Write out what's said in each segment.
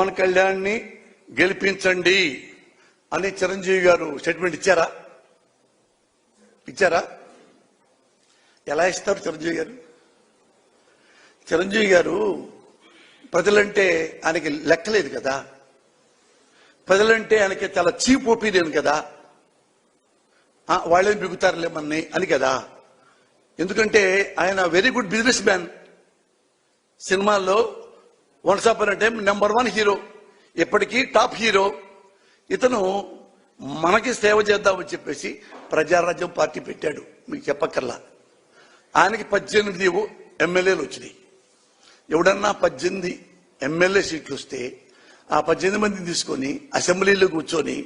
పవన్ కళ్యాణ్ ని గెలిపించండి అని చిరంజీవి గారు స్టేట్మెంట్ ఇచ్చారా? ఎలా ఇస్తారు చిరంజీవి గారు ప్రజలంటే ఆయనకి లెక్కలేదు కదా, ప్రజలంటే ఆయనకి చాలా చీప్ ఒపీనియన్ కదా, వాళ్ళేం బిగుతారులేమని అని కదా. ఎందుకంటే ఆయన వెరీ గుడ్ బిజినెస్ మ్యాన్. సినిమాల్లో once upon a time #1 hero, ఎప్పటికీ టాప్ హీరో. ఇతను మనకి సేవ చేద్దామని చెప్పేసి ప్రజారాజ్యం పార్టీ పెట్టాడు. మీకు చెప్పక్కర్లా. ఆయనకి 18 ఎమ్మెల్యేలు వచ్చినాయి. ఎవడన్నా 18 ఎమ్మెల్యే సీట్లు వస్తే ఆ 18 మందిని తీసుకొని అసెంబ్లీలో కూర్చొని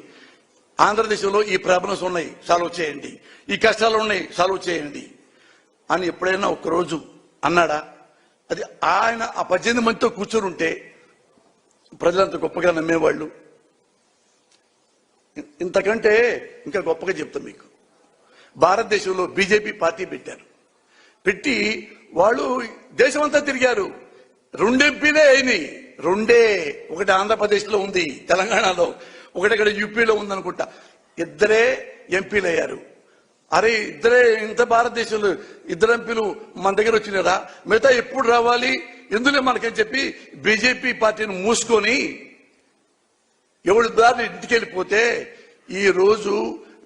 ఆంధ్రదేశంలో ఈ ప్రాబ్లమ్స్ ఉన్నాయి, సాల్వ్ చేయండి, ఈ కష్టాలు ఉన్నాయి, సాల్వ్ చేయండి అని ఎప్పుడైనా ఒక్కరోజు అన్నాడా? అది ఆయన ఆ 18 మందితో కూర్చొని ఉంటే ప్రజలంత గొప్పగా నమ్మేవాళ్ళు. ఇంతకంటే ఇంకా గొప్పగా చెప్తాం మీకు. భారతదేశంలో బీజేపీ పార్టీ పెట్టి వాళ్ళు దేశమంతా తిరిగారు. 2 ఎంపీలే అయినాయి. 2 ఒకటి ఆంధ్రప్రదేశ్లో ఉంది, తెలంగాణలో, ఒకటి ఇక్కడ యూపీలో ఉందనుకుంటా. 2 ఎంపీలు అయ్యారు. అరే ఇద్దరే ఇంత భారతదేశంలో 2 ఎంపీలు మన దగ్గర వచ్చినారా? మిగతా ఎప్పుడు రావాలి ఎందులే మనకని చెప్పి బీజేపీ పార్టీని మూసుకొని ఎవరి దారి ఇంటికి వెళ్ళిపోతే ఈ రోజు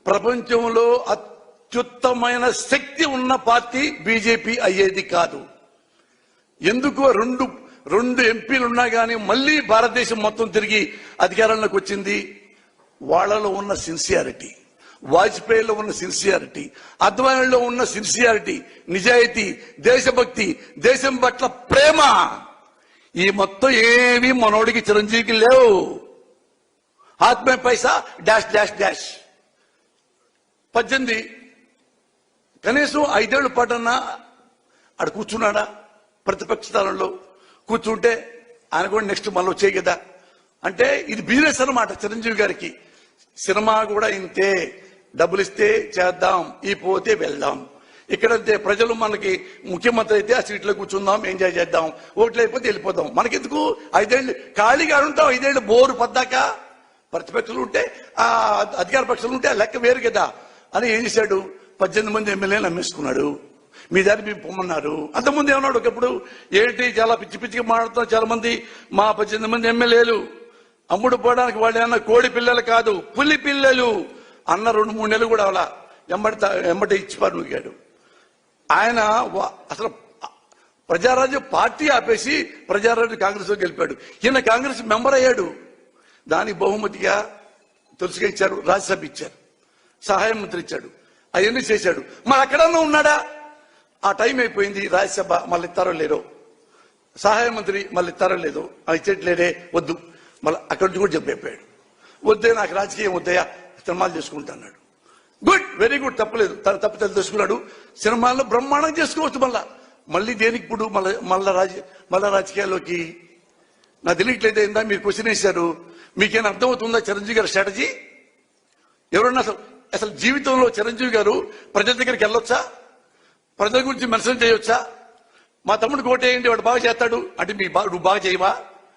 ప్రపంచంలో అత్యుత్తమైన శక్తి ఉన్న పార్టీ బీజేపీ అయ్యేది కాదు. ఎందుకు 2 ఎంపీలు ఉన్నా కానీ మళ్ళీ భారతదేశం మొత్తం తిరిగి అధికారంలోకి వచ్చింది? వాళ్ళలో ఉన్న సిన్సియారిటీ, వాజ్పేయిలో ఉన్న సిన్సియారిటీ, అద్వానీలో ఉన్న సిన్సియారిటీ, నిజాయితీ, దేశభక్తి, దేశం పట్ల ప్రేమ, ఈ మొత్తం ఏవి మనోడికి చిరంజీవికి లేవు. ఆత్మే పైసా డాష్ డాష్ డాష్. 18 కనీసం 5 ఏళ్ల పాటన్నా ఆడ కూర్చున్నాడా? ప్రతిపక్ష స్థానంలో కూర్చుంటే ఆయన కూడా నెక్స్ట్ మళ్ళీ వచ్చే కదా. అంటే ఇది బిజినెస్ అన్నమాట చిరంజీవి గారికి. సినిమా కూడా ఇంతే, డబ్బులు ఇస్తే చేద్దాం, ఈ పోతే వెళ్దాం. ఇక్కడంతే ప్రజలు మనకి ముఖ్యమంత్రి అయితే ఆ సీట్లో కూర్చుందాం, ఎంజాయ్ చేద్దాం, ఓట్లు అయిపోతే వెళ్ళిపోదాం. మనకెందుకు 5 ఏళ్ళు ఖాళీగా ఉంటాం? 5 ఏళ్ళు బోరు పద్దాక. ప్రతిపక్షాలు ఉంటే ఆ అధికార పక్షాలు ఉంటే ఆ లెక్క వేరు కదా అని ఏం చేశాడు? 18 మంది ఎమ్మెల్యేలు అమ్మేసుకున్నాడు. మీ దారి మీరు పొమ్మన్నారు. అంతకుముందు ఏమన్నాడు ఒకప్పుడు, ఏంటి చాలా పిచ్చి పిచ్చిగా మాట్లాడుతున్నారు చాలా మంది, మా 18 మంది ఎమ్మెల్యేలు అమ్ముడు పోవడానికి వాళ్ళు ఏమన్నా కోడి పిల్లలు కాదు, పులి పిల్లలు అన్న 2-3 నెలలు కూడా అలా ఎమ్మటి ఇచ్చిపారుగాడు. ఆయన అసలు ప్రజారాజ్యం పార్టీ ఆపేసి ప్రజారాజ్యం కాంగ్రెస్ లో గెలిపాడు. ఈయన కాంగ్రెస్ మెంబర్ అయ్యాడు. దానికి బహుమతిగా తులసిగా ఇచ్చారు, రాజ్యసభ ఇచ్చారు, సహాయ మంత్రి ఇచ్చాడు, అవన్నీ చేశాడు. మరి అక్కడన్నా ఉన్నాడా? ఆ టైం అయిపోయింది. రాజ్యసభ మళ్ళీ ఇస్తారో లేదో, సహాయ మంత్రి మళ్ళీ ఇస్తారో లేదో, ఇచ్చేట్లేదే, వద్దు, మళ్ళీ అక్కడి నుంచి కూడా చెప్పైపోయాడు. వద్దే, నాకు రాజకీయం వద్దయా, సినిమాలు చేసుకుంటున్నాడు. గుడ్, వెరీ గుడ్, తప్పలేదు. తన తప్పితే తెలుసుకున్నాడు. సినిమాల్లో బ్రహ్మాండం చేసుకోవచ్చు. మళ్ళీ దేనికి ఇప్పుడు మళ్ళా రాజకీయాల్లోకి? నాకు తెలియట్లేదు. ఏందా మీరు క్వశ్చన్ వేశారు, మీకేమైనా అర్థమవుతుందా చిరంజీవి గారి స్ట్రాటజీ? ఎవరన్నా అసలు జీవితంలో చిరంజీవి గారు ప్రజల దగ్గరికి వెళ్ళొచ్చా? ప్రజల గురించి మెన్షన్ చేయొచ్చా? మా తమ్ముడు ఓటేయండి, వాడు బాగా చేస్తాడు అంటే నువ్వు బాగా చేయవా?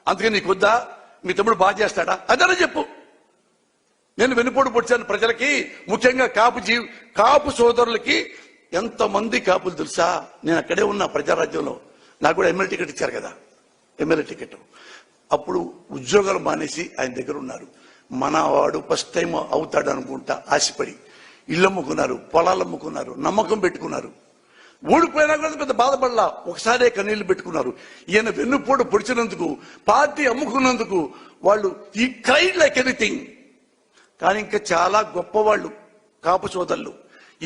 అందుకని నీకు వద్దా? మీ తమ్ముడు బాగా చేస్తాడా? అదనే చెప్పు. నేను వెనుపోటు పొడిచాను ప్రజలకి, ముఖ్యంగా కాపు సోదరులకి. ఎంతమంది కాపులు తెలుసా? నేను అక్కడే ఉన్నా ప్రజారాజ్యంలో. నాకు కూడా ఎమ్మెల్యే టికెట్ ఇచ్చారు కదా, ఎమ్మెల్యే టికెట్. అప్పుడు ఉద్యోగాలు మానేసి ఆయన దగ్గర ఉన్నారు. మనవాడు ఫస్ట్ టైం అవుతాడు అనుకుంటా ఆశపడి ఇల్లు అమ్ముకున్నారు, పొలాలు అమ్ముకున్నారు, నమ్మకం పెట్టుకున్నారు. ఓడిపోయినా కూడా పెద్ద బాధపడలా, ఒకసారే కన్నీళ్లు పెట్టుకున్నారు. ఈయన వెన్నుపోటు పొడిచినందుకు, పార్టీ అమ్ముకున్నందుకు వాళ్ళు ఈ క్రైడ్ లైక్ ఎనీథింగ్. కానీ ఇంకా చాలా గొప్పవాళ్ళు కాపు సోదరులు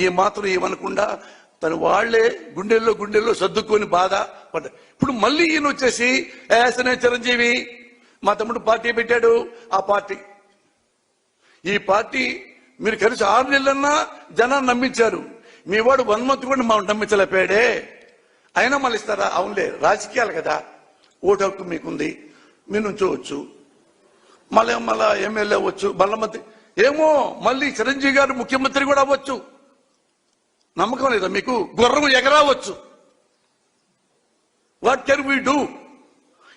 ఈ మాత్రం ఏమనకుండా తన వాళ్లే గుండెల్లో సర్దుకొని బాధ పడ్డారు. ఇప్పుడు మళ్ళీ ఈయన వచ్చేసి ఏసనే చిరంజీవి మా తమ్ముడు పార్టీ పెట్టాడు, ఆ పార్టీ ఈ పార్టీ మీరు కలిసి 6 నెలలన్నా జనాన్ని నమ్మించారు. మీ వాడు 1 month కూడా మా నమ్మించలేపాడే, అయినా మళ్ళీ ఇస్తారా? అవునులే, రాజకీయాలు కదా, ఓటు హక్కు మీకుంది, మీరు నుంచోవచ్చు, మళ్ళీ ఎమ్మెల్యే అవ్వచ్చు, మళ్ళీ మంత్రి, ఏమో మళ్ళీ చిరంజీవి గారు ముఖ్యమంత్రి కూడా అవ్వచ్చు. నమ్మకం లేదా మీకు? గుర్రం ఎగరావచ్చు. What can we do?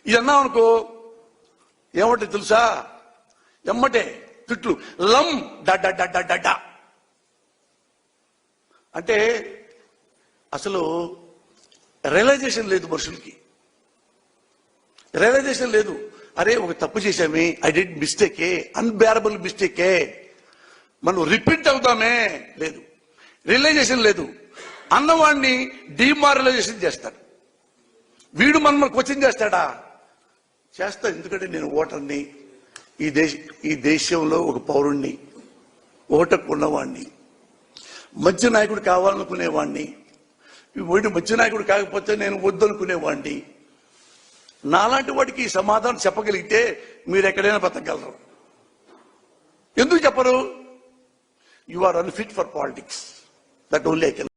ఇది అన్నాం అనుకో, ఏమంటే తెలుసా, ఎమ్మటే తిట్లు, లం డ. అంటే అసలు రియలైజేషన్ లేదు మనుషులకి, రియలైజేషన్ లేదు. అరే ఒక తప్పు చేశామే, ఐ డిడ్ మిస్టేకే, అన్బేరబుల్ మిస్టేకే, మనం రిపీట్ అవుతామే, లేదు. రియలైజేషన్ లేదు. అన్నవాడిని డిమారలైజేషన్ చేస్తాడు. వీడు మనల్ని క్వశ్చన్ చేస్తాడా? చేస్తా. ఎందుకంటే నేను ఓటర్ని, ఈ దేశంలో ఒక పౌరుణ్ణి, ఓటకు ఉన్నవాడిని, మంచి నాయకుడు కావాలనుకునేవాడిని. వీడు మంచి నాయకుడు కాకపోతే నేను వద్దనుకునేవాడిని. నాలాంటి వాడికి ఈ సమాధానం చెప్పగలిగితే మీరు ఎక్కడైనా బతకగలరు. ఎందుకు చెప్పరు? You are unfit for politics. That only I can